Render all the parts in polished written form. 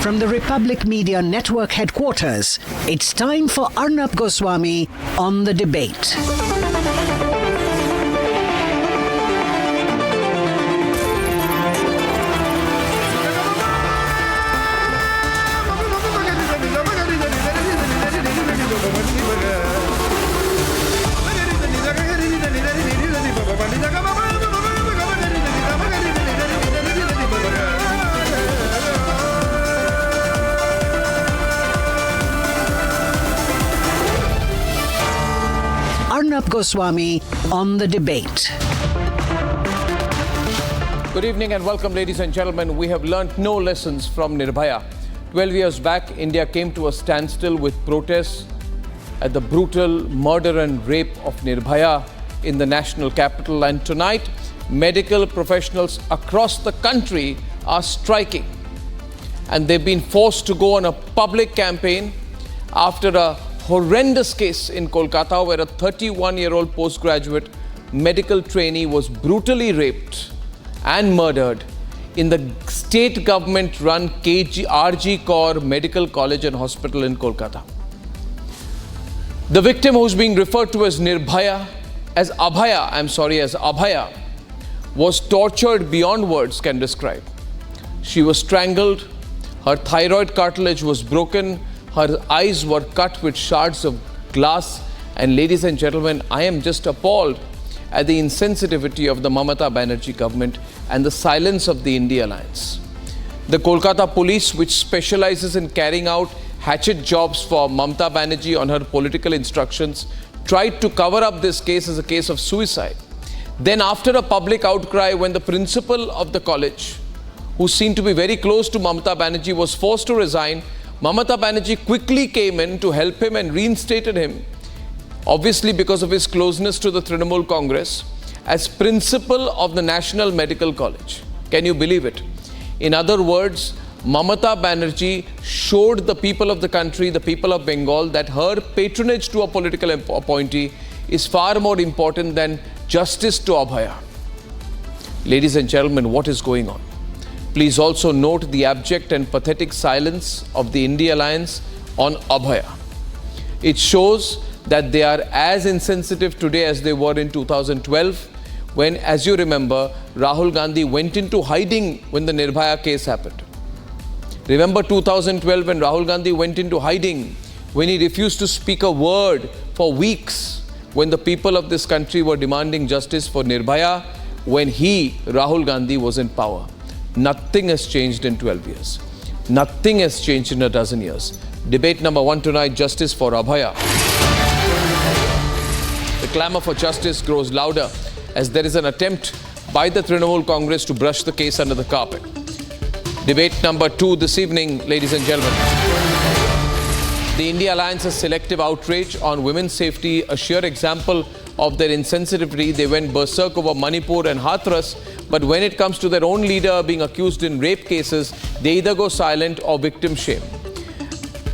From the Republic Media Network headquarters, it's time for Arnab Goswami on The Debate. Arnab Goswami on The Debate. Good evening and welcome, ladies and gentlemen. We have learnt no lessons from Nirbhaya. 12 years back, India came to a standstill with protests at the brutal murder and rape of Nirbhaya in the national capital. And tonight, medical professionals across the country are striking. And they've been forced to go on a public campaign after a horrendous case in Kolkata where a 31-year-old postgraduate medical trainee was brutally raped and murdered in the state government-run RG Kaur Medical College and Hospital in Kolkata. The victim, who's being referred to as Abhaya, was tortured beyond words can describe. She was strangled, her thyroid cartilage was broken, her eyes were cut with shards of glass. And ladies and gentlemen, I am just appalled at the insensitivity of the Mamata Banerjee government and the silence of the India Alliance. The Kolkata police, which specializes in carrying out hatchet jobs for Mamata Banerjee on her political instructions, tried to cover up this case as a case of suicide. Then after a public outcry, when the principal of the college, who seemed to be very close to Mamata Banerjee, was forced to resign, Mamata Banerjee quickly came in to help him and reinstated him, obviously because of his closeness to the Trinamool Congress, as principal of the National Medical College. Can you believe it? In other words, Mamata Banerjee showed the people of the country, the people of Bengal, that her patronage to a political appointee is far more important than justice to Abhaya. Ladies and gentlemen, what is going on? Please also note the abject and pathetic silence of the India Alliance on Abhaya. It shows that they are as insensitive today as they were in 2012, when, as you remember, Rahul Gandhi went into hiding when the Nirbhaya case happened. Remember 2012 when Rahul Gandhi went into hiding, when he refused to speak a word for weeks, when the people of this country were demanding justice for Nirbhaya, when Rahul Gandhi, was in power. Nothing has changed in 12 years. Nothing has changed in a dozen years. Debate number one tonight, justice for Abhaya. The clamour for justice grows louder as there is an attempt by the Trinamool Congress to brush the case under the carpet. Debate number two this evening, ladies and gentlemen. The India Alliance's selective outrage on women's safety, a sheer example of their insensitivity. They went berserk over Manipur and Hathras, but when it comes to their own leader being accused in rape cases, they either go silent or victim shame.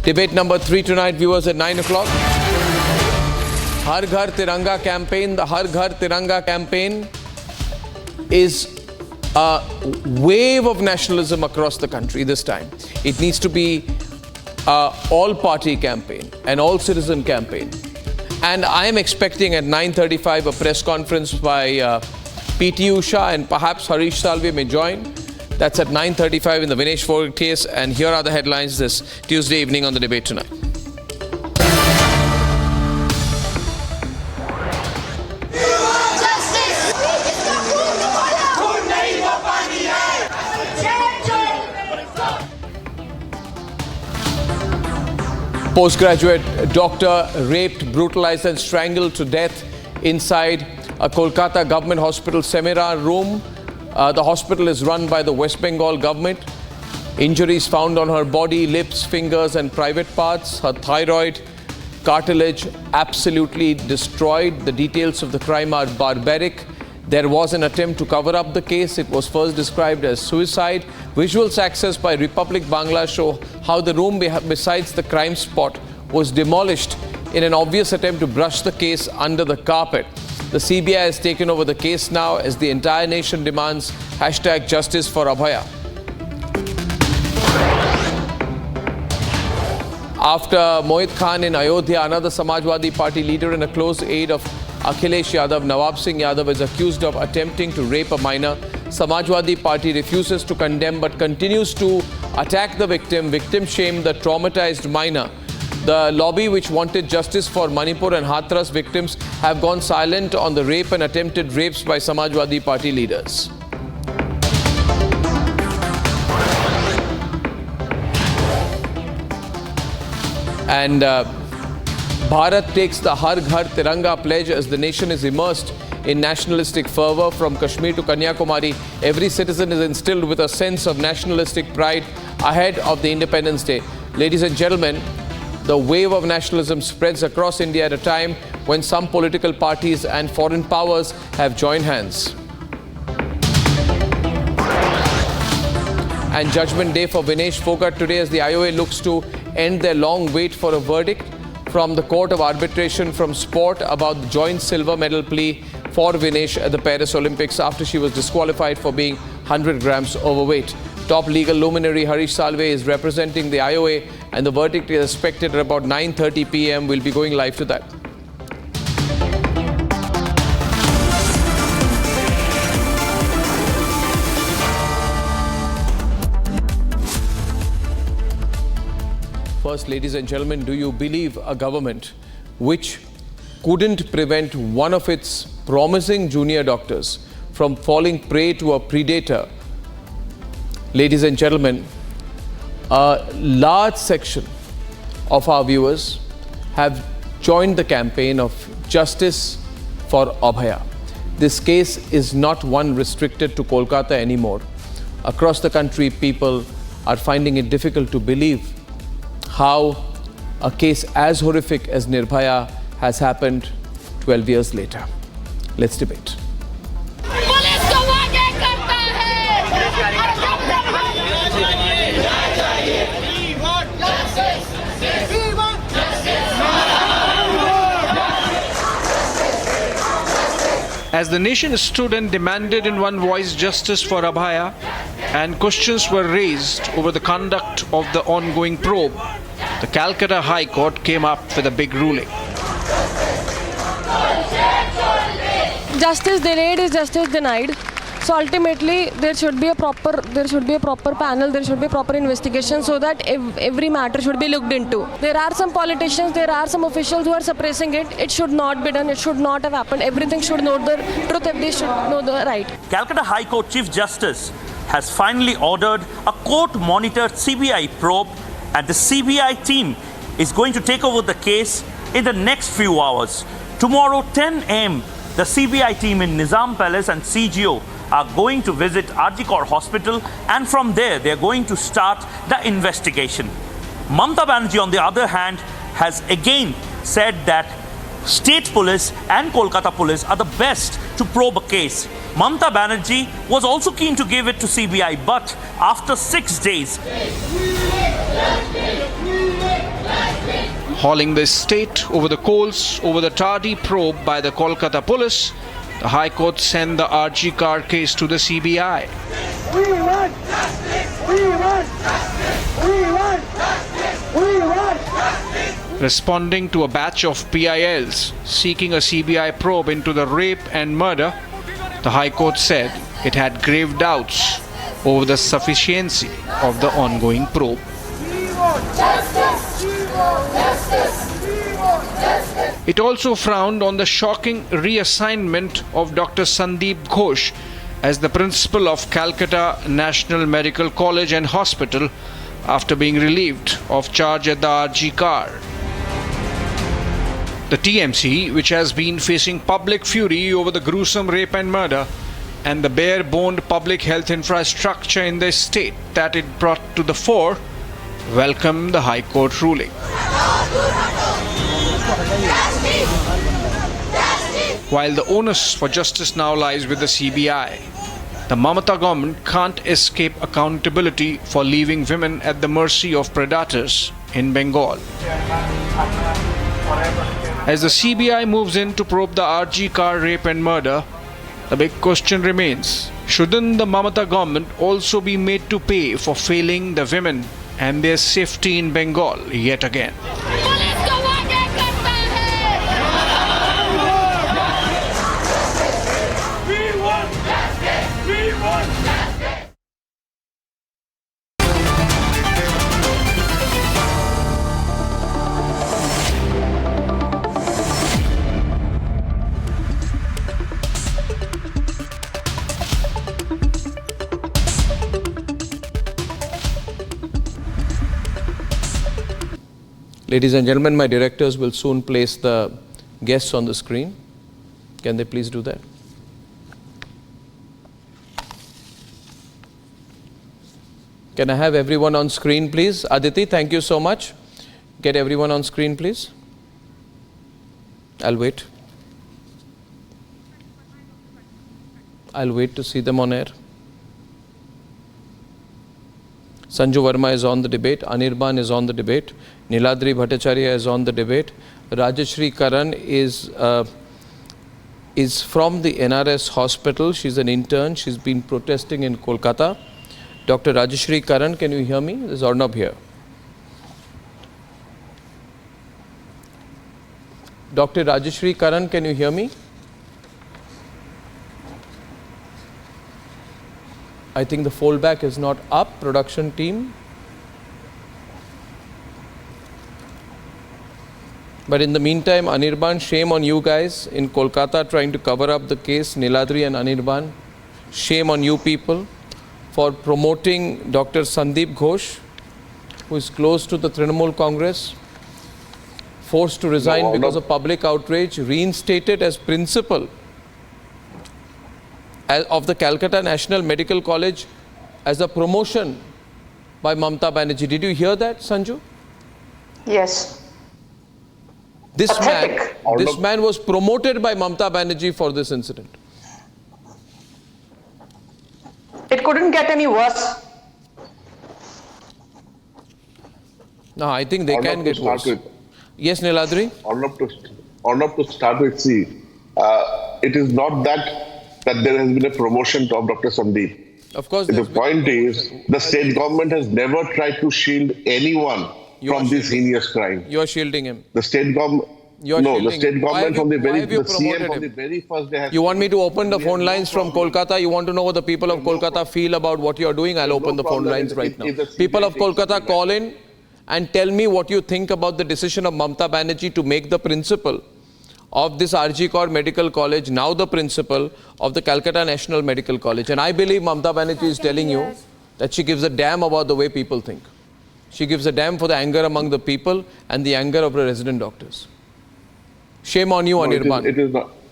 Debate number three tonight, viewers, at 9 o'clock. Har Ghar Tiranga campaign. The Har Ghar Tiranga campaign is a wave of nationalism across the country this time. It needs to be an all-party campaign, an all-citizen campaign. And I am expecting at 9:35 a press conference by P.T. Usha, and perhaps Harish Salve may join. That's at 9:35 in the Vinesh Fogel case. And here are the headlines this Tuesday evening on The Debate tonight. Postgraduate doctor raped, brutalized and strangled to death inside a Kolkata government hospital seminar room. The hospital is run by the West Bengal government. Injuries found on her body, lips, fingers and private parts. Her thyroid cartilage absolutely destroyed. The details of the crime are barbaric. There was an attempt to cover up the case. It was first described as suicide. Visuals accessed by Republic Bangla show how the room besides the crime spot was demolished in an obvious attempt to brush the case under the carpet. The CBI has taken over the case now as the entire nation demands #Justice for Abhaya. After Mohit Khan in Ayodhya, another Samajwadi Party leader and a close aide of Akhilesh Yadav, Nawab Singh Yadav, is accused of attempting to rape a minor. Samajwadi Party refuses to condemn but continues to attack the victim shame the traumatized minor. The lobby, which wanted justice for Manipur and Hathras victims, have gone silent on the rape and attempted rapes by Samajwadi Party leaders. And Bharat takes the Har Ghar Tiranga pledge as the nation is immersed in nationalistic fervor. From Kashmir to Kanyakumari, every citizen is instilled with a sense of nationalistic pride ahead of the Independence Day. Ladies and gentlemen, the wave of nationalism spreads across India at a time when some political parties and foreign powers have joined hands. And Judgment Day for Vinesh Fogart today as the IOA looks to end their long wait for a verdict from the Court of Arbitration from Sport about the joint silver medal plea for Vinesh at the Paris Olympics after she was disqualified for being 100 grams overweight. Top legal luminary Harish Salve is representing the IOA and the verdict is expected at about 9:30 p.m. We'll be going live to that. First, ladies and gentlemen, do you believe a government which couldn't prevent one of its promising junior doctors from falling prey to a predator? Ladies and gentlemen, a large section of our viewers have joined the campaign of Justice for Abhaya. This case is not one restricted to Kolkata anymore. Across the country, people are finding it difficult to believe how a case as horrific as Nirbhaya has happened 12 years later. Let's debate. As the nation stood and demanded in one voice justice for Abhaya, and questions were raised over the conduct of the ongoing probe, the Calcutta High Court came up with a big ruling. Justice delayed is justice denied. So ultimately, there should be a proper panel, there should be a proper investigation so that every matter should be looked into. There are some politicians, there are some officials who are suppressing it. It should not be done. It should not have happened. Everything should know the truth. Everybody should know the right. Calcutta High Court Chief Justice has finally ordered a court-monitored CBI probe, and the CBI team is going to take over the case in the next few hours. Tomorrow, 10 a.m., the CBI team in Nizam Palace and CGO are going to visit RG Kar Hospital, and from there they are going to start the investigation. Mamata Banerjee, on the other hand, has again said that state police and Kolkata police are the best to probe a case. Mamata Banerjee was also keen to give it to CBI, but after 6 days, Hauling the state over the coals over the tardy probe by the Kolkata police, the High Court sent the RG Kar case to the CBI. We want justice! We want justice! We want justice! We want justice! Responding to a batch of PILs seeking a CBI probe into the rape and murder, the High Court said it had grave doubts over the sufficiency of the ongoing probe. We want justice! We want justice! We want justice! It also frowned on the shocking reassignment of Dr. Sandeep Ghosh as the principal of Calcutta National Medical College and Hospital after being relieved of charge at the RG Kar. The TMC, which has been facing public fury over the gruesome rape and murder and the bare-boned public health infrastructure in the state that it brought to the fore, welcomed the High Court ruling. While the onus for justice now lies with the CBI, the Mamata government can't escape accountability for leaving women at the mercy of predators in Bengal. As the CBI moves in to probe the RG Kar rape and murder, the big question remains, shouldn't the Mamata government also be made to pay for failing the women and their safety in Bengal yet again. Police को आगे करता है। We want justice. We want justice. Ladies and gentlemen, my directors will soon place the guests on the screen. Can they please do that? Can I have everyone on screen, please? Aditi, thank you so much. Get everyone on screen, please. I'll wait. I'll wait to see them on air. Sanju Verma is on the debate. Anirban is on the debate. Niladri Bhattacharya is on the debate. Rajashri Karan is from the NRS hospital. She's an intern. She's been protesting in Kolkata. Dr. Rajashri Karan, can you hear me? There's Arnab here. Dr. Rajashri Karan, can you hear me? I think the foldback is not up. Production team. But in the meantime, Anirban, shame on you guys in Kolkata trying to cover up the case. Niladri and Anirban, shame on you people for promoting Dr. Sandeep Ghosh, who is close to the Trinamool Congress, forced to resign because of public outrage, reinstated as principal of the Calcutta National Medical College as a promotion by Mamata Banerjee. Did you hear that, Sanju? Yes. This man was promoted by Mamata Banerjee for this incident. It couldn't get any worse. No, I think they can get worse. Yes, Niladri? Arnab, to start with, see, it is not that there has been a promotion of Dr. Sandeep. Of course. The point is, the state government has never tried to shield anyone from this heinous crime. You are shielding him. The state government... the state government from the very first day has... You want me to open the phone lines from Kolkata? You want to know what the people of Kolkata feel about what you are doing? I'll open the phone lines right now. People of Kolkata, call in and tell me what you think about the decision of Mamata Banerjee to make the principal of this RG Kaur Medical College now the principal of the Calcutta National Medical College. And I believe Mamata Banerjee is telling you that she gives a damn about the way people think. She gives a damn for the anger among the people and the anger of the resident doctors. Shame on you, Anirban.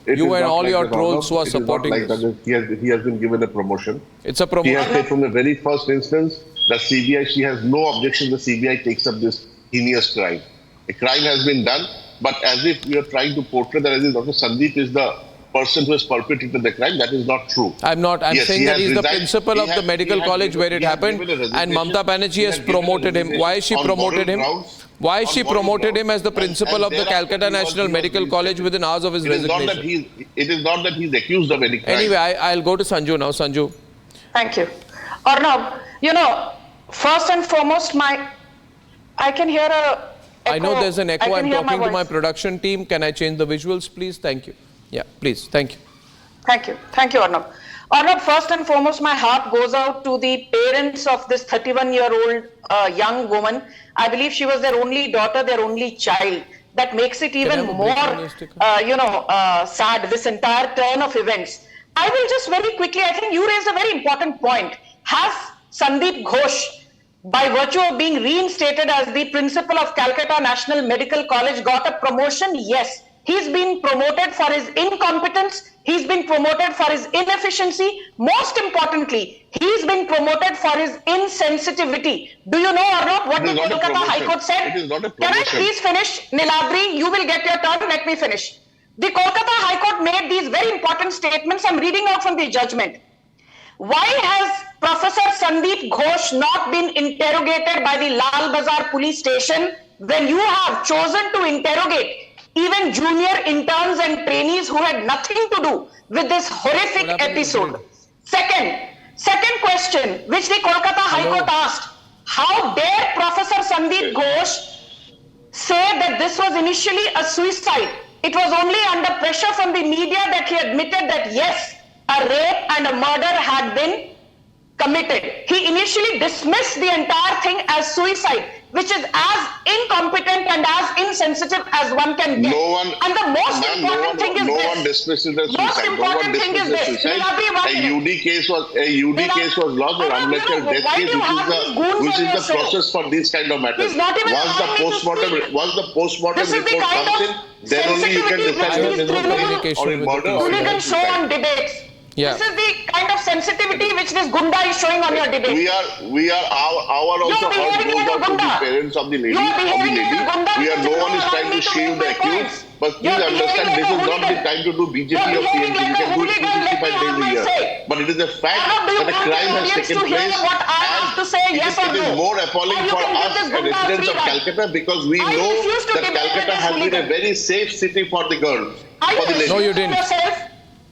You and all your trolls who are supporting this. He has been given a promotion. It's a promotion. He has said from the very first instance that CBI, she has no objection the CBI takes up this heinous crime. A crime has been done, but as if we are trying to portray that as if Dr. Sandeep is the person who has perpetrated the crime. That is not true. I'm not. I'm saying that he's the principal of the medical college where it happened, and Mamata Banerjee has promoted him. Why has she promoted him? Why has she promoted him as the principal of the Calcutta National Medical College within hours of his resignation? It is not that he's accused of any crime. Anyway, I'll go to Sanju now. Sanju. Thank you. Arnab, first and foremost, I can hear a echo. I know there's an echo. I'm talking to my voice. production team. Can I change the visuals, please? Thank you. Yeah, please. Thank you. Thank you. Thank you, Arnab. Arnab, first and foremost, my heart goes out to the parents of this 31-year-old young woman. I believe she was their only daughter, their only child. That makes it even more, sad, this entire turn of events. I will just very quickly, I think you raised a very important point. Has Sandeep Ghosh, by virtue of being reinstated as the principal of Calcutta National Medical College, got a promotion? Yes. He's been promoted for his incompetence. He's been promoted for his inefficiency. Most importantly, he's been promoted for his insensitivity. Do you know, Arnab, what the Kolkata High Court said? Can I please finish? Niladri, you will get your turn. Let me finish. The Kolkata High Court made these very important statements. I'm reading out from the judgment. Why has Professor Sandeep Ghosh not been interrogated by the Lal Bazar police station when you have chosen to interrogate even junior interns and trainees who had nothing to do with this horrific episode? Second question, which the Kolkata High Court asked, How dare Professor Sandeep Ghosh say that this was initially a suicide? It was only under pressure from the media that he admitted that yes, a rape and a murder had been committed. He initially dismissed the entire thing as suicide, which is as incompetent and as insensitive as one can get. And the most important thing is no this. one dismisses the Most suicide. important thing is this. A UD case was lost. An unnatural death case, which is the process for these kind of matters. Once the postmortem report comes in, then only you can decide whether there is or in murder or in show on debates. Yeah. This is the kind of sensitivity which this Gunda is showing on your debate. Our also heart goes out to the parents of the lady. No one is trying to shield the accused. But please understand, this is not the time to do BJP or TMC. We can do it 365 days a year. But it is a fact that a crime has taken place. And it is more appalling for us as residents of Calcutta because we know that Calcutta has been a very safe city for the girls. For the ladies. No, you didn't.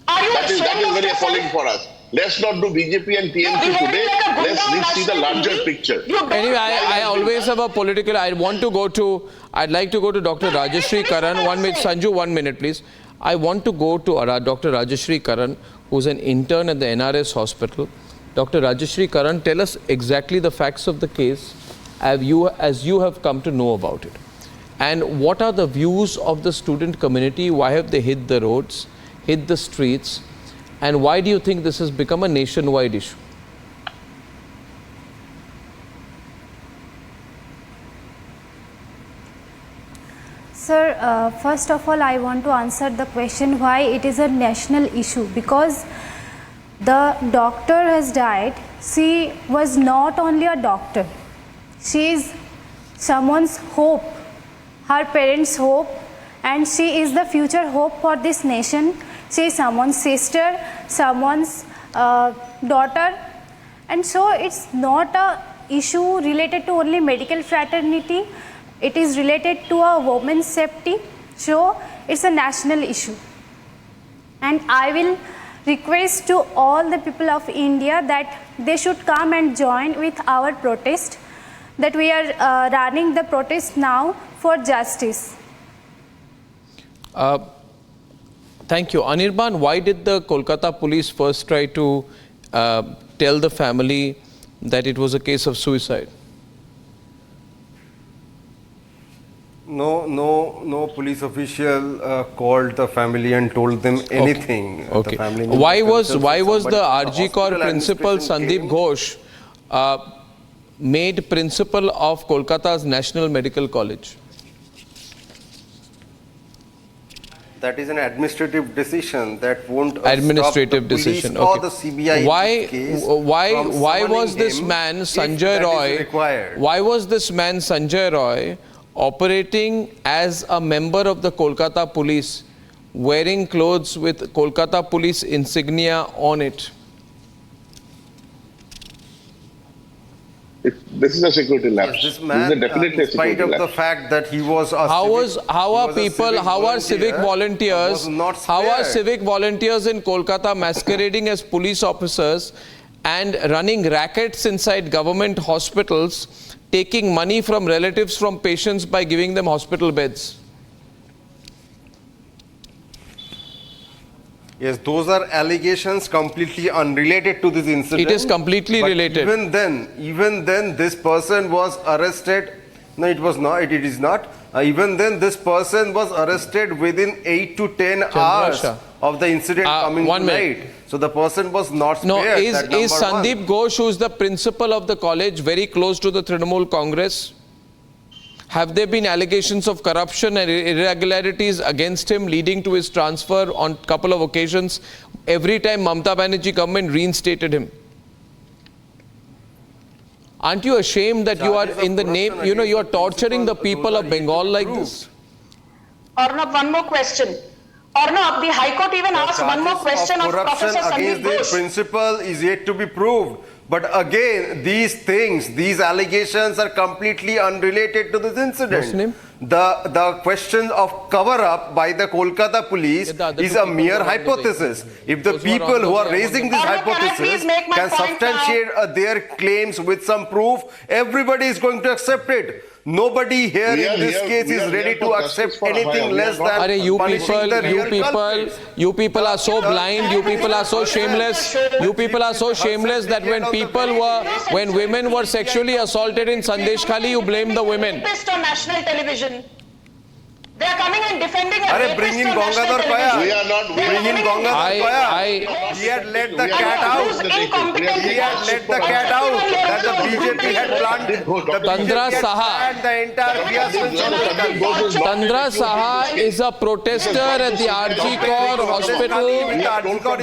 That is very appalling for us. Let's not do BJP and TMC today. Let's see the larger picture. Anyway, I always have a political. I'd like to go to Dr. Rajeshri Karan. 1 minute, Sanju, 1 minute, please. I want to go to Dr. Rajeshri Karan, who's an intern at the NRS hospital. Dr. Rajeshri Karan, tell us exactly the facts of the case as you have come to know about it. And what are the views of the student community? Why have they hit the roads, hit the streets? And why do you think this has become a nationwide issue? Sir, first of all, I want to answer the question why it is a national issue. Because the doctor has died. She was not only a doctor. She is someone's hope, her parents' hope, and she is the future hope for this nation. She is someone's sister, someone's daughter, and so it's not a issue related to only medical fraternity. It is related to a woman's safety, so it's a national issue. And I will request to all the people of India that they should come and join with our protest, that we are running the protest now for justice. Thank you. Anirban, why did the Kolkata police first try to tell the family that it was a case of suicide? No police official called the family and told them anything. Okay. The family why was the RG Kor principal Sandeep Ghosh made principal of Kolkata's National Medical College? That is an administrative decision that won't administrative stop the decision. police or Okay. the CBI case. Why was this man Sanjay Roy? Why was this man Sanjay Roy operating as a member of the Kolkata police, wearing clothes with Kolkata police insignia on it? This is a security lapse. Yes, this man, in spite of the fact that he was a how are civic volunteers in Kolkata masquerading as police officers and running rackets inside government hospitals, taking money from relatives from patients by giving them hospital beds? Yes, those are allegations completely unrelated to this incident. It is completely related. Even then, this person was arrested. No, it was not. It is not. Even then, this person was arrested within 8 to 10 hours of the incident coming to light. So the person was not spared. No, is Sandeep Ghosh, who is the principal of the college, very close to the Trinamool Congress? Have there been allegations of corruption and irregularities against him leading to his transfer on a couple of occasions every time Mamata Banerjee government reinstated him? Aren't you ashamed that you are in the name, you are torturing the people of Bengal like this? Arnab, one more question. Arnab, the High Court even asked one more question of Professor Sandeep Ghosh. The principle is yet to be proved. But again, these allegations are completely unrelated to this incident. the question of cover up by the Kolkata police is a mere hypothesis. If the people who are raising this hypothesis can substantiate their claims with some proof, everybody is going to accept it. Nobody here in this case is ready to accept anything less than punishing the real culprits. You people are so blind, you people are so shameless, you people are so shameless that when women were sexually assaulted in Sandesh Khali, you blame the women. On national television. They are coming and defending a Arey, bring in Gangadhar Kaya. We are not. Bring in Gangadhar Kaya. He had let the cat out. He had let the cat out. That the BJP had planted. Tandra Saha. The entire Tandra Saha is a protester at the RG Kaur hospital.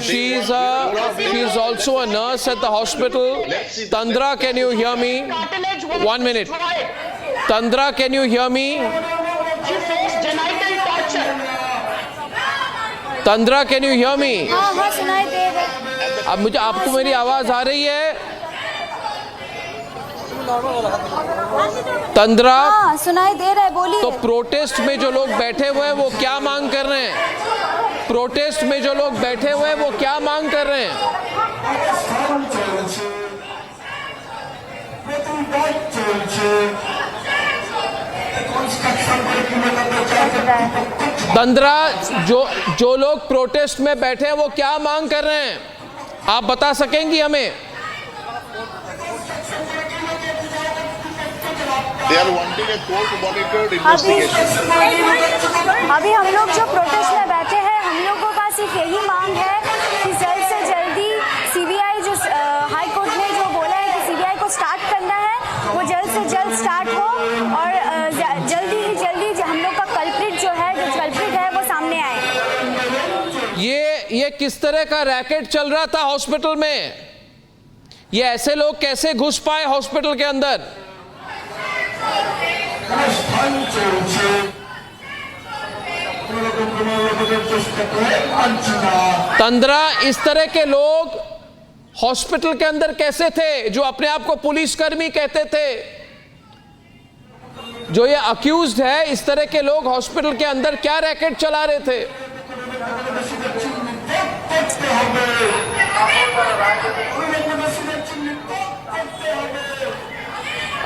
She is also a nurse at the hospital. Tandra, can you hear me? 1 minute. Tandra, can you hear me? She faced genital torture. Tandra, can you hear me? हाँ सुनाई दे रहा है। अब आपको मेरी आवाज आ रही है? तंद्रा, हाँ सुनाई दे रहा है, बोलिए। तो प्रोटेस्ट में जो लोग बैठे हुए हैं वो क्या मांग कर रहे हैं? प्रोटेस्ट में जो लोग बैठे हुए हैं वो क्या मांग कर रहे हैं? तंद्रा, जो लोग प्रोटेस्ट में बैठे हैं वो क्या मांग कर रहे हैं? आप बता सकेंगी हमें? They are wanting a court-monitored investigation. अभी हम लोग जो प्रोटेस्ट में बैठे हैं, हम लोगों का सिर्फ यही मांग है कि जल्द से जल्दी सीबीआई जो हाई कोर्ट ने जो बोला है कि सीबीआई को स्टार्ट करना है, वो जल्द से जल्द स्टार्ट हो और जल्दी ही जल्दी हम लोग का कल्प्रिट जो कल्प्रिट है वो सामने आए। ये किस तरह का रैकेट चल रहा था हॉस्पिटल में? ये ऐसे लोग कैसे घुस पाए हॉस्पिटल के अंदर? तंद्रा, इस तरह के लोग हॉस्पिटल के अंदर कैसे थे जो अपने आप को पुलिसकर्मी कहते थे? जो ये अक्यूज्ड है, इस तरह के लोग हॉस्पिटल के अंदर क्या रैकेट चला रहे थे?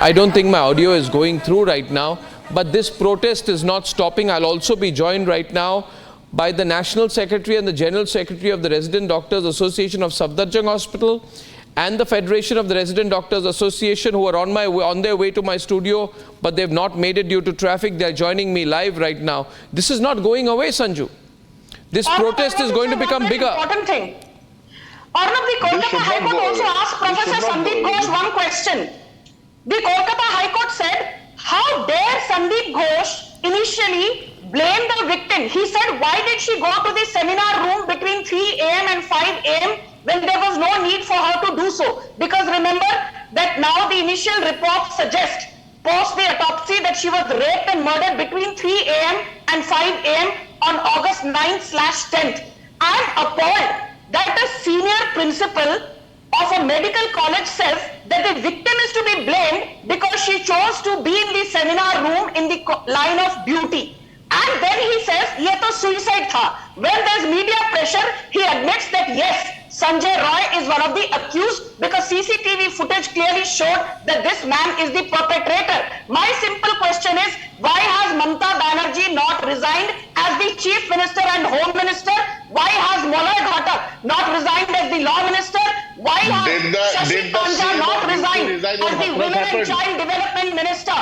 I don't think my audio is going through right now, but this protest is not stopping. I'll also be joined right now by the National Secretary and the General Secretary of the Resident Doctors Association of Safdarjung Hospital and the Federation of the Resident Doctors Association, who are on their way to my studio, but they've not made it due to traffic. They're joining me live right now. This is not going away, Sanju. This protest is going to become bigger. Important thing. Arnab, the Kolkata High Court also asked Professor Sandeep Ghosh one question. The Kolkata High Court said, how dare Sandeep Ghosh initially blame the victim? He said, why did she go to the seminar room between 3 a.m. and 5 a.m. when there was no need for her to do so? Because remember that now the initial report suggests, post the autopsy, that she was raped and murdered between 3 a.m. and 5 a.m. on August 9/10th. I am appalled that a senior principal of a medical college says that the victim is to be blamed because she chose to be in the seminar room in the line of duty. And then he says, ye to suicide tha. When there's media pressure, he admits that yes, Sanjay Roy is one of the accused because CCTV footage clearly showed that this man is the perpetrator. My simple question is, why has Mamata Banerjee not resigned as the Chief Minister and Home Minister? Why has Molay Ghatak not resigned as the Law Minister? Why has Shashi Panja not resigned as the Women and Child Development Minister?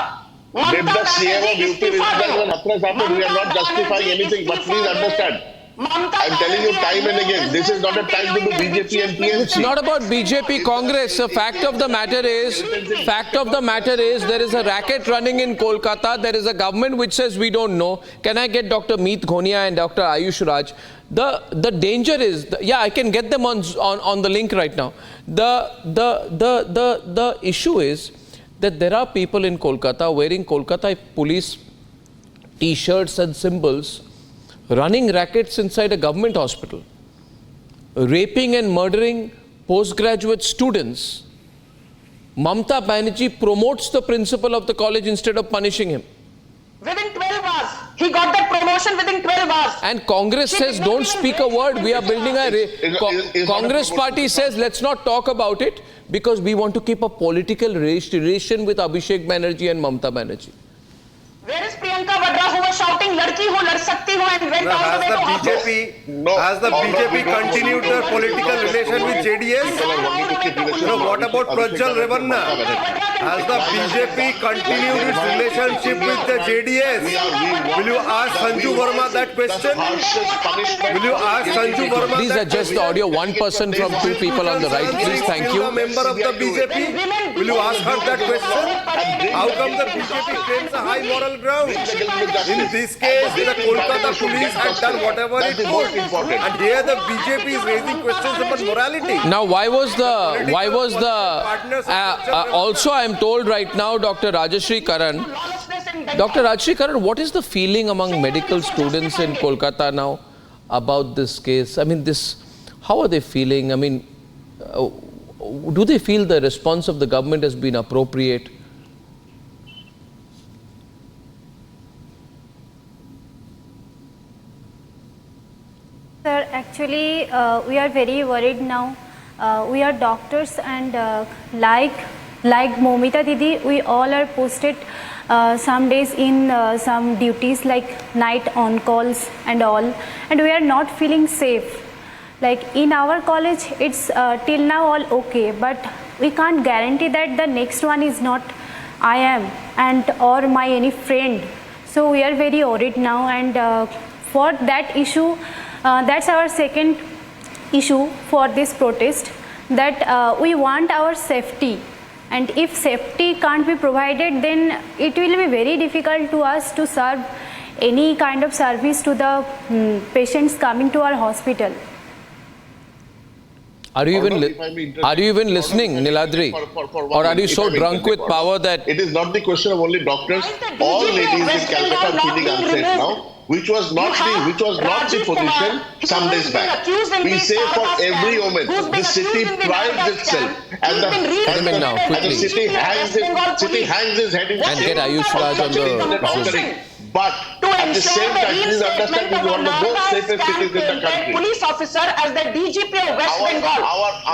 Did the CM of UP resign when Hathras happened? We are not justifying anything, but please understand. I'm telling you time and again, this is not a time to do BJP and TMC. It's not about BJP Congress. The fact of the matter is, there is a racket running in Kolkata. There is a government which says we don't know. Can I get Dr. Meet Ghonia and Dr. Ayush Raj? The danger is, yeah, I can get them on the link right now. The issue is that there are people in Kolkata wearing Kolkata police t-shirts and symbols, running rackets inside a government hospital, raping and murdering postgraduate students. Mamata Banerjee promotes the principal of the college instead of punishing him. Within 12 hours. He got that promotion within 12 hours. And Congress says don't speak a word. We are building a... Congress party says let's not talk about it because we want to keep a political relation with Abhishek Banerjee and Mamata Banerjee. Where is Priyanka Vadra who was shouting "Ladki ho, lad sakti ho" and went all the way to office? Has the BJP continued their political relation with JDS? What about Prajwal Revanna? Has the BJP continued its relationship with the JDS? Will you ask Sanju Verma that question? Will you ask Sanju Verma? Please adjust the audio. One person from two people on the right. Please, thank you. A member of the BJP? Will you ask her that question? How come the BJP claims a high moral ground? In this case, the Kolkata police had done whatever it could, and here the BJP is raising questions about morality. Now, why was the also I am told right now, Dr. Rajashri Karan, what is the feeling among medical students in Kolkata now about this case? I mean, how are they feeling? I mean, do they feel the response of the government has been appropriate? Sir, actually, we are very worried now. We are doctors, and like Momita Didi, we all are posted some days in some duties like night on calls and all, and we are not feeling safe. Like in our college, it's till now all okay, but we can't guarantee that the next one is not I am and or my any friend. So we are very worried now, and for that issue, that's our second issue for this protest, that we want our safety, and if safety can't be provided, then it will be very difficult to us to serve any kind of service to the patients coming to our hospital. Are you even listening, Niladri? Or are you so drunk with power that... It is not the question of only doctors. All ladies in Calcutta are feeling unsafe now, which was not the position some days back. We say for every woman, the city prides itself, and the city hangs its head in and get Ayush Raj on the... But at the same time, please understand, we want the most safest cities in the country. Police officer as the DGP of West Bengal.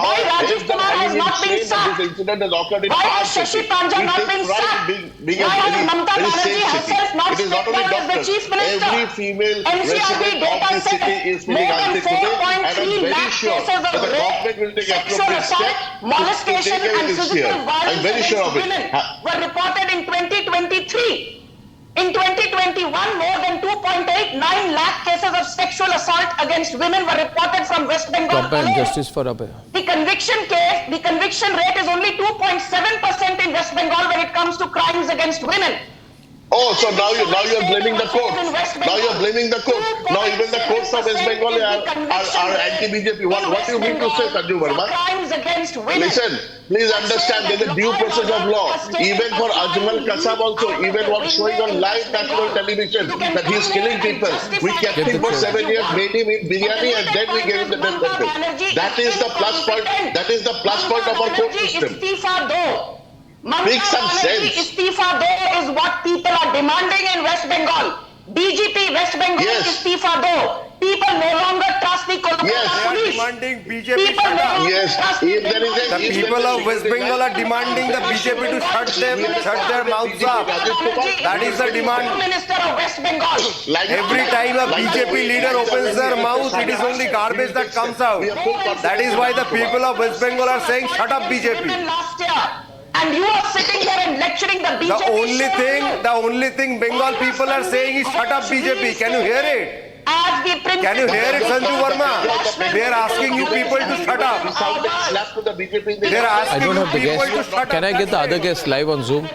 Why Rajiv Kumar has not been sacked? This incident has occurred in Why our has Shashi city. Panja not been sacked? Why has Mamata Banerjee herself not stepped down as the Chief Minister? Every female resident of the city is feeling unsafe today, and I'm very sure that the government will take appropriate steps molestation and physical violence I'm very sure of it. Were reported in 2023. In 2021, more than 2.89 lakh cases of sexual assault against women were reported from West Bengal. Justice for Abhay. The conviction rate is only 2.7% in West Bengal when it comes to crimes against women. Oh, so now you're blaming the court. Now you're blaming the court. Now even the courts of West Bengal are anti-BJP. What do you mean to say, Sanju Verma? Listen, please understand there's a due process of law. Even for Ajmal Kasab also, even was showing on live national television that he's killing people. We kept him for 7 years, made him eat biryani, and then we gave him the death sentence. That is the plus point. That is the plus point of our court system. Make some sense. Istifa do is what people are demanding in West Bengal. DGP West Bengal istifa do. People no longer trust the Kolkata police. Demanding BJP shut up. The people of West Bengal are demanding the BJP to shut their mouths up. That is the demand. Minister of West Bengal. Every time a BJP leader opens their mouth, it is only garbage that comes out. That is why the people of West Bengal are saying, shut up BJP. Last year. And you are sitting there and lecturing the BJP. The only thing Bengal people are saying is shut up BJP. Can you hear it? Can you hear it, Sanju Verma? They are asking you people to shut up. They are asking you people to shut up. Can I get the other guest live on Zoom?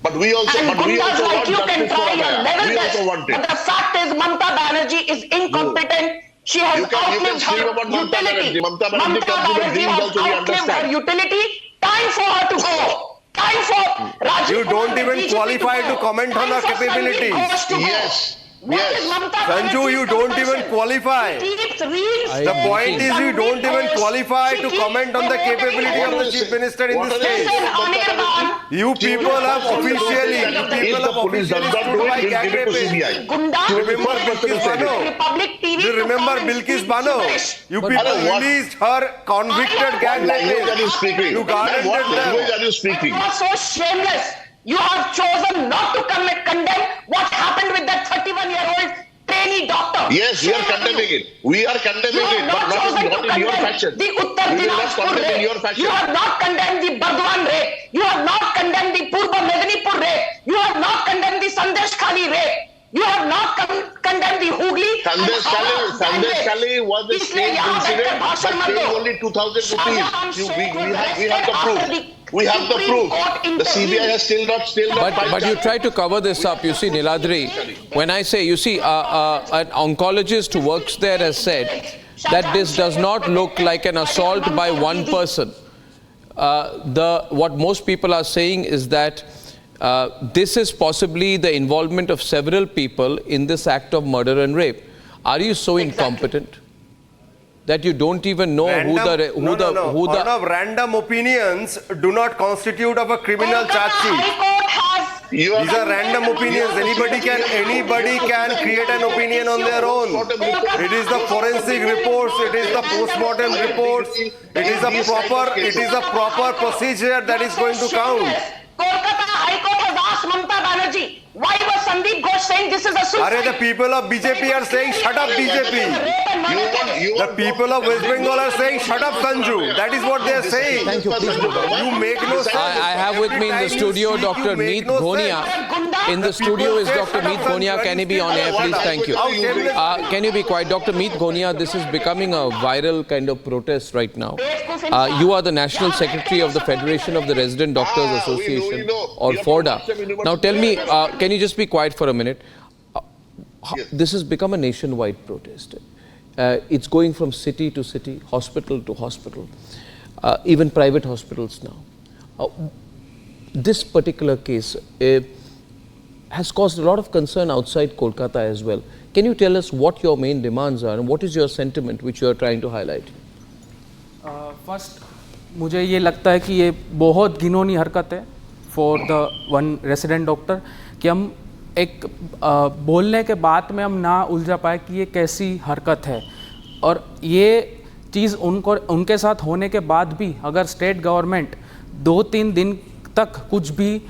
But we also want justice for Abhay. We also want it. But the fact is, Mamata Banerjee is incompetent. She has outlived her utility. Mamata Banerjee has outlived her utility. Time for her to go. Time for Rajiv. You don't even qualify to comment on her capabilities. Yes. What Yes. is Mamata Sanju, Banerjee's you don't even confession? qualify. She keeps reinstating The point is you don't even Sandeep qualify Ghosh. to She comment on the keeps capability of the What Chief is- Minister in what this are they case. Listen, Anirban. You people have officially, If the police does not do it, we'll give it to CBI. Gunda. You remember Bilkis Bano? Republic TV. You to remember come and Bilkis speak Bano? gibberish. You But people what- released her convicted gang What language are you rapist. speaking? You guarded What them. language are you speaking? You are so shameless. You have chosen not to condemn what happened with that 31-year-old trainee doctor. Yes, we are condemning it. We are condemning it, but not in your fashion. The Uttar We will not Dinajpur condemn in rape. your fashion. You have not condemned the Bardwan rape. You have not condemned the Purba Medinipur rape. You have not condemned the Sandesh Khali rape. You have not condemned the Hooghly. Sandesh Khali was a strange incident, but paying only 2,000 rupees. We have the proof. We have the proof. The CBI has still not But you try to cover this up. You see, Niladri, when I say, you see, an oncologist who works there has said that this does not look like an assault by one person. What most people are saying is that this is possibly the involvement of several people in this act of murder and rape. Are you so incompetent that you don't even know Random opinions do not constitute of a criminal charge sheet. These are random opinions. Anybody can create an opinion on their own. It is the forensic reports. It is the postmortem reports. It is a proper procedure that is going to count. Kolkata High Court has asked Mamata Banerjee, why was Sandeep Ghosh saying this is a suicide? The people of BJP are saying, shut up BJP. The people of West Bengal are saying, shut up Sanju. That is what they are saying. Thank you. Please move on. You make no sense. I have with me in the studio Dr. Meet Ghonia. In the studio is Dr. Meet Ghonia. Can he be on air, please? Thank you. Can you be quiet? Dr. Meet Ghonia, this is becoming a viral kind of protest right now. You are the National Secretary of the Federation of the Resident Doctors Association, or FORDA. Now tell me, can you just be quiet for a minute? This has become a nationwide protest. It's going from city to city, hospital to hospital, even private hospitals now. This particular case has caused a lot of concern outside Kolkata as well. Can you tell us what your main demands are and what is your sentiment which you are trying to highlight? First मुझे ये लगता है कि ये बहुत घिनौनी हरकत है for the one resident doctor कि हम एक बोलने के बाद में हम ना उलझा पाए कि ये कैसी हरकत है, और ये चीज़ उनके साथ होने के बाद भी अगर स्टेट गवर्नमेंट 2-3 दिन तक कुछ भी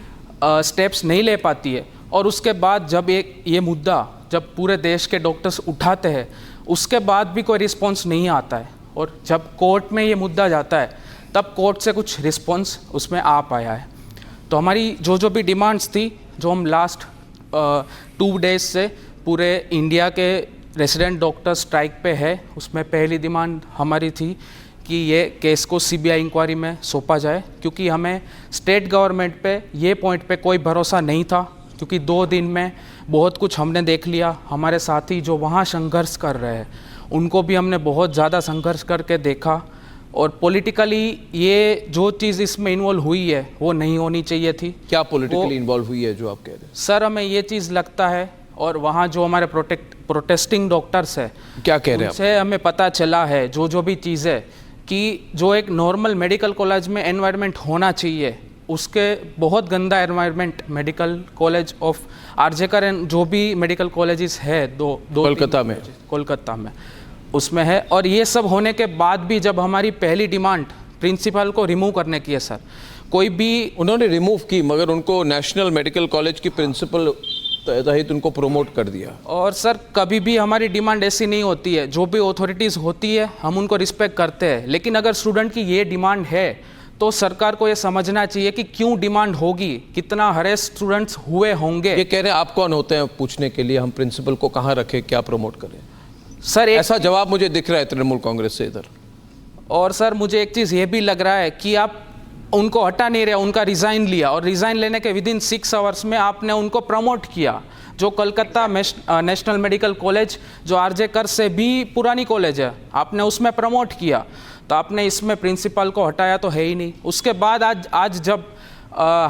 स्टेप्स नहीं ले पाती है, और उसके बाद जब ये मुद्दा जब पूरे देश के डॉक्टर्स उठाते हैं उसके बाद भी कोई रिस्पॉन्स नहीं आता है, और जब कोर्ट में ये मुद्दा जाता है तब कोर्ट से कुछ रिस्पॉन्स उसमें आ पाया है। तो हमारी जो भी डिमांड्स थी, जो हम लास्ट 2 डेज से पूरे इंडिया के रेसिडेंट डॉक्टर स्ट्राइक पे है, उसमें पहली डिमांड हमारी थी कि ये केस को सीबीआई इंक्वायरी में सौंपा जाए, क्योंकि हमें स्टेट गवर्नमेंट पे ये पॉइंट पे कोई भरोसा नहीं था, क्योंकि 2 दिन में बहुत कुछ हमने देख लिया। हमारे साथी जो वहाँ संघर्ष कर रहे हैं उनको भी हमने बहुत ज़्यादा संघर्ष करके देखा, और पॉलिटिकली ये जो चीज़ इसमें इन्वॉल्व हुई है वो नहीं होनी चाहिए थी। क्या पॉलिटिकली इन्वॉल्व हुई है जो आप कह रहे हैं? सर हमें ये चीज़ लगता है, और वहाँ जो हमारे प्रोटेस्टिंग डॉक्टर्स है क्या कह रहे हैं, उनसे हमें पता चला है जो भी चीज़ है कि जो एक नॉर्मल मेडिकल कॉलेज में एनवायरनमेंट होना चाहिए उसके बहुत गंदा environment medical college of RG Kar and जो भी मेडिकल कॉलेजेस है दो कोलकाता में उसमें है। और ये सब होने के बाद भी जब हमारी पहली डिमांड प्रिंसिपल को रिमूव करने की है सर, कोई भी उन्होंने रिमूव की मगर उनको नेशनल मेडिकल कॉलेज की प्रिंसिपल तहत उनको प्रमोट कर दिया। और सर कभी भी हमारी डिमांड ऐसी नहीं होती है, जो भी अथॉरिटीज़ होती है हम उनको रिस्पेक्ट करते हैं, लेकिन अगर स्टूडेंट की ये डिमांड है तो सरकार को ये समझना चाहिए कि क्यों डिमांड होगी, कितना हरेस स्टूडेंट्स हुए होंगे। ये कह रहे हैं आप कौन होते हैं पूछने के लिए हम प्रिंसिपल को कहाँ रखें, क्या प्रमोट करें? सर ऐसा जवाब मुझे दिख रहा है तृणमूल कांग्रेस से इधर। और सर मुझे एक चीज़ ये भी लग रहा है कि आप उनको हटा नहीं रहे, उनका रिज़ाइन लिया और रिज़ाइन लेने के विदिन 6 आवर्स में आपने उनको प्रमोट किया। जो कलकत्ता नेशनल मेडिकल कॉलेज जो आरजेकर से भी पुरानी कॉलेज है, आपने उसमें प्रमोट किया, तो आपने इसमें प्रिंसिपल को हटाया तो है ही नहीं। उसके बाद आज जब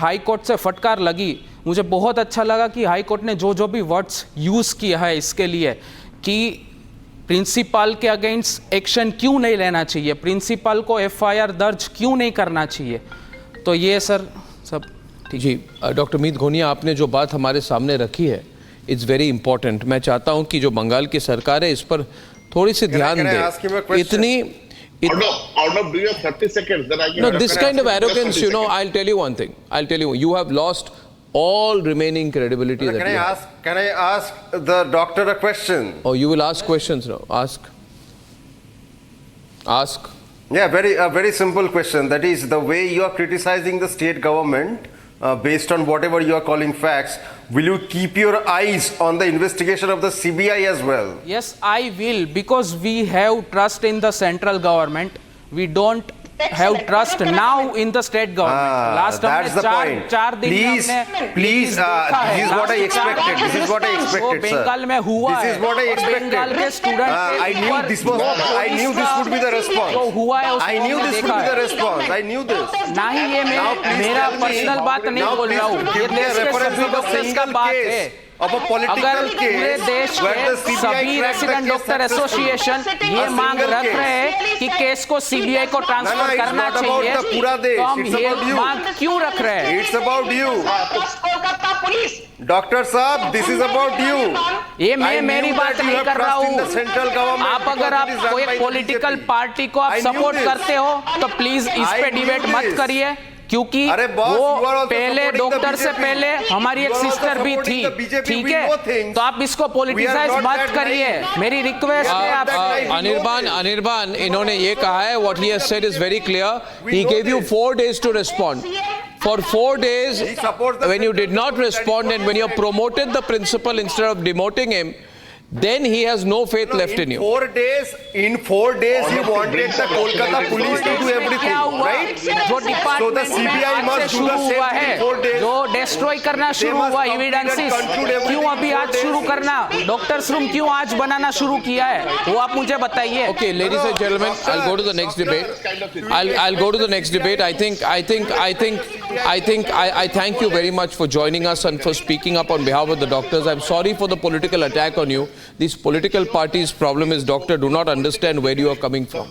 हाई कोर्ट से फटकार लगी मुझे बहुत अच्छा लगा कि हाई कोर्ट ने जो भी वर्ड्स यूज़ किया है इसके लिए कि प्रिंसिपल के अगेंस्ट एक्शन क्यों नहीं लेना चाहिए, प्रिंसिपल को एफआईआर दर्ज क्यों नहीं करना चाहिए। तो ये सर सब ठीक। जी डॉक्टर मीत घोनिया, आपने जो बात हमारे सामने रखी है इट्स वेरी इंपॉर्टेंट। मैं चाहता हूं कि जो बंगाल की सरकार है इस पर थोड़ी सी ध्यान दे। इतनी Out of do you have 30 seconds? Then I can. No, this kind of arrogance, you know, I'll tell you one thing. I'll tell you, you have lost all remaining credibility. That you have. Can I ask the doctor a question? Oh, you will ask questions now. Ask. Ask. Yeah, a very simple question. That is, the way you are criticizing the state government based on whatever you are calling facts, will you keep your eyes on the investigation of the CBI as well? Yes, I will, because we have trust in the central government. We don't have trust now in the state government. Last that's the point. Please, this is what I expected. This is what I expected, sir. Bengal में हुआ This is what I expected. Bengal के student I knew this would be the response. जो हुआ है I knew this would be the response. I knew this. नहीं, ये मेरा personal बात नहीं बोल रहा हूँ, ये देश के सभी डॉक्टर्स का बात है। अगर पूरे देश के सभी रेसिडेंट डॉक्टर एसोसिएशन ये मांग रख रहे हैं कि केस को सीबीआई को ट्रांसफर करना चाहिए, तो हम ये मांग क्यों रख रहे हैं? It's about you. डॉक्टर साहब, this is about you. ये मैं मेरी बात नहीं कर रहा हूँ। आप अगर आप कोई पॉलिटिकल पार्टी को आप सपोर्ट करते हो तो प्लीज इस पे डिबेट मत करिए, क्योंकि वो पहले डॉक्टर से पहले हमारी एक सिस्टर भी थी, ठीक है? तो आप इसको पॉलिटिसाइज मत करिए, मेरी रिक्वेस्ट है आपसे। अनिर्बान, इन्होंने ये कहा है, what he has said is very clear. He gave you 4 days to respond. For 4 days, when you did not respond and when you promoted the principal instead of demoting him, then he has no faith left in you. In 4 days, he wanted the Kolkata police to do everything, right? So the CBI must do the same thing in 4 days. जो destroy करना शुरू हुआ evidences, क्यों अभी आज शुरू करना? Doctors room क्यों आज बनाना शुरू किया है, वो आप मुझे बताइए। Okay, ladies and gentlemen, I'll go to the next debate. I'll go to the next debate. I thank you very much for joining us and for speaking up on behalf of the doctors. I'm sorry for the political attack on you. These political parties' problem is, doctor, do not understand where you are coming from.